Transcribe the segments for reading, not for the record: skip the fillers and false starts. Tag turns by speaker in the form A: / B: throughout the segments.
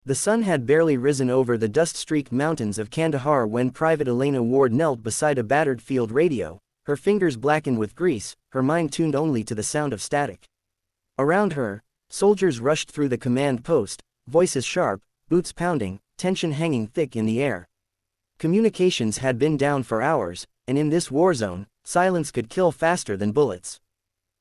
A: The sun had barely risen over the dust-streaked mountains of Kandahar when Private Elena Ward knelt beside a battered field radio, her fingers blackened with grease, her mind tuned only to the sound of static. Around her, soldiers rushed through the command post, voices sharp, boots pounding, tension hanging thick in the air. Communications had been down for hours, and in this war zone, silence could kill faster than bullets.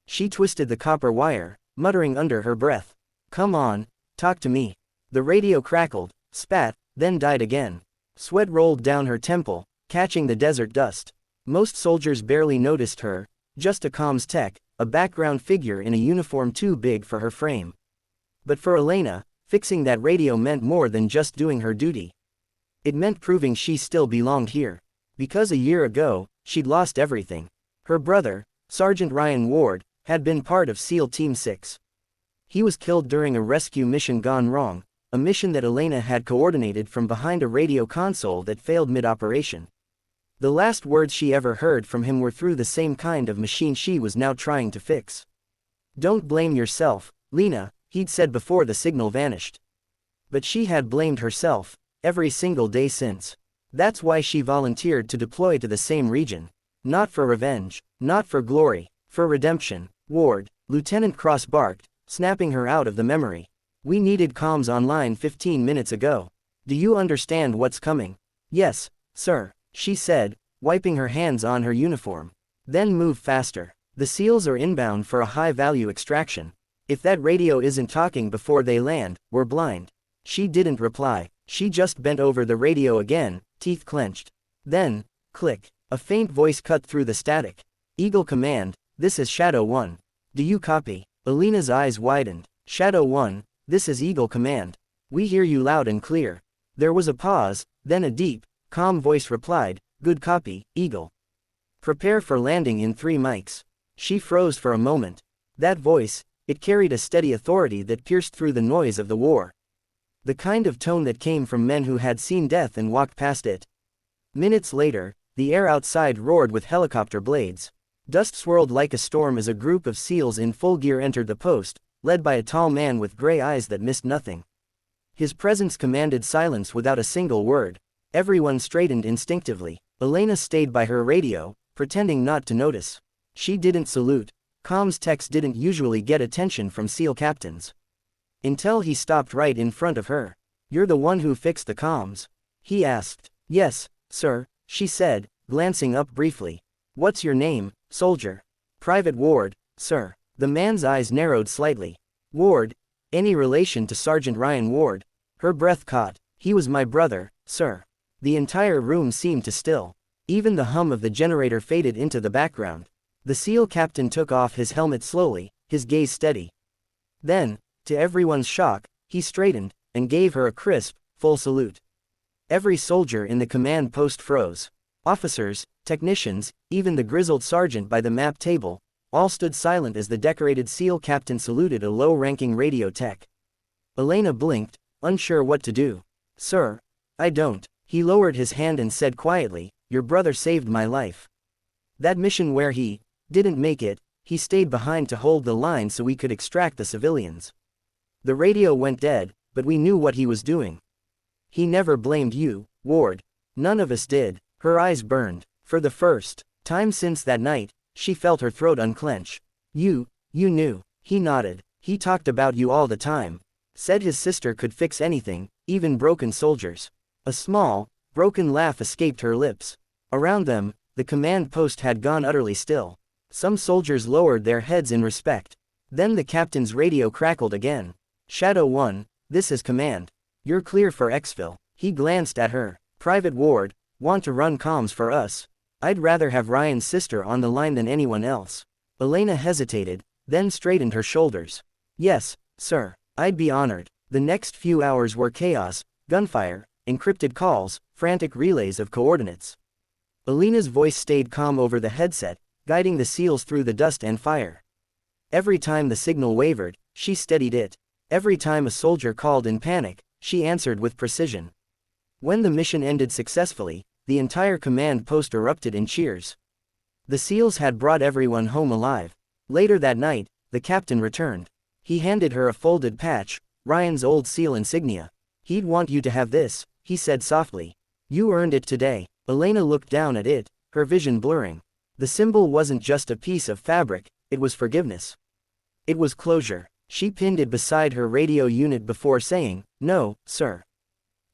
A: She twisted the copper wire, muttering under her breath, "Come on, talk to me." The radio crackled, spat, then died again. Sweat rolled down her temple, catching the desert dust. Most soldiers barely noticed her, just a comms tech, a background figure in a uniform too big for her frame. But for Elena, fixing that radio meant more than just doing her duty. It meant proving she still belonged here. Because a year ago, she'd lost everything. Her brother, Sergeant Ryan Ward, had been part of SEAL Team 6. He was killed during a rescue mission gone wrong, a mission that Elena had coordinated from behind a radio console that failed mid-operation. The last words she ever heard from him were through the same kind of machine she was now trying to fix. "Don't blame yourself, Lena," he'd said before the signal vanished. But she had blamed herself, every single day since. That's why she volunteered to deploy to the same region. Not for revenge, not for glory, for redemption. "Ward," Lieutenant Cross barked, snapping her out of the memory. "We needed comms online 15 minutes ago. Do you understand what's coming?" "Yes, sir," she said, wiping her hands on her uniform. "Then move faster. The SEALs are inbound for a high-value extraction. If that radio isn't talking before they land, we're blind." She didn't reply. She just bent over the radio again, teeth clenched. Then, click, a faint voice cut through the static. "Eagle Command, this is Shadow 1. Do you copy?" Elena's eyes widened. "Shadow 1, this is Eagle Command. We hear you loud and clear." There was a pause, then a deep, calm voice replied, "Good copy, Eagle. Prepare for landing in 3 mics." She froze for a moment. That voice, it carried a steady authority that pierced through the noise of the war. The kind of tone that came from men who had seen death and walked past it. Minutes later, the air outside roared with helicopter blades. Dust swirled like a storm as a group of SEALs in full gear entered the post, led by a tall man with gray eyes that missed nothing. His presence commanded silence without a single word. Everyone straightened instinctively. Elena stayed by her radio, pretending not to notice. She didn't salute. Comms techs didn't usually get attention from SEAL captains. Until he stopped right in front of her. "You're the one who fixed the comms?" he asked. "Yes, sir," she said, glancing up briefly. "What's your name, soldier?" "Private Ward, sir." The man's eyes narrowed slightly. "Ward? Any relation to Sergeant Ryan Ward?" Her breath caught. "He was my brother, sir." The entire room seemed to still. Even the hum of the generator faded into the background. The SEAL captain took off his helmet slowly, his gaze steady. Then, to everyone's shock, he straightened, and gave her a crisp, full salute. Every soldier in the command post froze. Officers, technicians, even the grizzled sergeant by the map table, all stood silent as the decorated SEAL captain saluted a low-ranking radio tech. Elena blinked, unsure what to do. "Sir, I don't." He lowered his hand and said quietly, "Your brother saved my life. That mission where he didn't make it, he stayed behind to hold the line so we could extract the civilians. The radio went dead, but we knew what he was doing. He never blamed you, Ward. None of us did." Her eyes burned. For the first time since that night, she felt her throat unclench. You knew." He nodded. "He talked about you all the time. Said his sister could fix anything, even broken soldiers." A small, broken laugh escaped her lips. Around them, the command post had gone utterly still. Some soldiers lowered their heads in respect. Then the captain's radio crackled again. "Shadow 1, this is command. You're clear for exfil." He glanced at her. "Private Ward, want to run comms for us? I'd rather have Ryan's sister on the line than anyone else." Elena hesitated, then straightened her shoulders. "Yes, sir, I'd be honored." The next few hours were chaos, gunfire, encrypted calls, frantic relays of coordinates. Elena's voice stayed calm over the headset, guiding the SEALs through the dust and fire. Every time the signal wavered, she steadied it. Every time a soldier called in panic, she answered with precision. When the mission ended successfully, the entire command post erupted in cheers. The SEALs had brought everyone home alive. Later that night, the captain returned. He handed her a folded patch, Ryan's old SEAL insignia. He'd want you to have this, he said softly. You earned it today. Elena looked down at it, her vision blurring. The symbol wasn't just a piece of fabric, it was forgiveness. It was closure. She pinned it beside her radio unit before saying, "No, sir.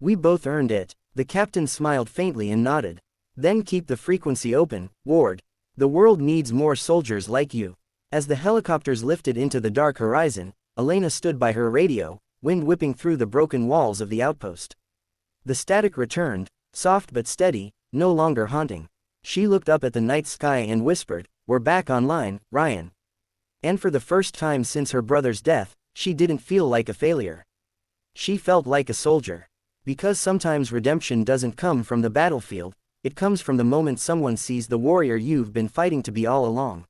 A: We both earned it." The captain smiled faintly and nodded. "Then keep the frequency open, Ward. The world needs more soldiers like you." As the helicopters lifted into the dark horizon, Elena stood by her radio, wind whipping through the broken walls of the outpost. The static returned, soft but steady, no longer haunting. She looked up at the night sky and whispered, "We're back online, Ryan." And for the first time since her brother's death, she didn't feel like a failure. She felt like a soldier. Because sometimes redemption doesn't come from the battlefield, it comes from the moment someone sees the warrior you've been fighting to be all along.